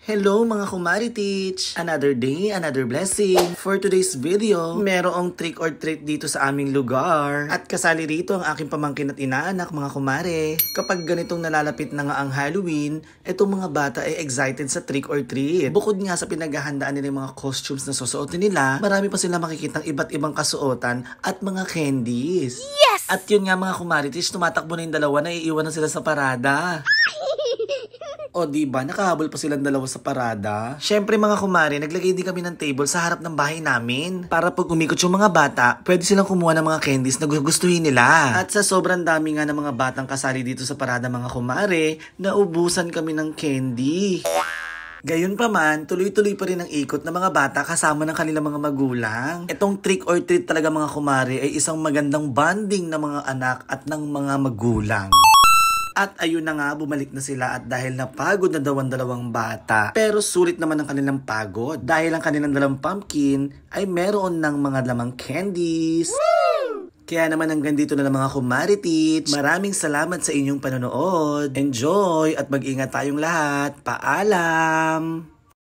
Hello mga Kumaritich! Another day, another blessing. For today's video, merong trick or treat dito sa aming lugar. At kasali rito ang aking pamangkin at inaanak mga kumare. Kapag ganitong nalalapit na nga ang Halloween, itong mga bata ay excited sa trick or treat. Bukod nga sa pinaghahandaan nila yung mga costumes na susuotin nila, marami pa sila makikitang iba't ibang kasuotan at mga candies. Yes! At yun nga mga Kumaritich, tumatakbo na yung dalawa na iiwan na sila sa parada. O diba, nakahabol pa silang dalawa sa parada. Syempre mga kumare, naglagay din kami ng table sa harap ng bahay namin. Para pag umikot yung mga bata, pwede silang kumuha ng mga candies na gustuhin nila. At sa sobrang dami nga ng mga batang kasali dito sa parada mga kumare, naubusan kami ng candy. Gayon pa man, tuloy-tuloy pa rin ang ikot ng mga bata kasama ng kanilang mga magulang. Itong trick or treat talaga mga kumare ay isang magandang bonding ng mga anak at ng mga magulang. At ayun na nga, bumalik na sila at dahil napagod na daw ang dalawang bata. Pero sulit naman ang kanilang pagod. Dahil ang kanilang dalang pumpkin ay meron ng mga lamang candies. Woo! Kaya naman hanggang dito na lang mga Kumaritich. Maraming salamat sa inyong panonood. Enjoy at mag-ingat tayong lahat. Paalam!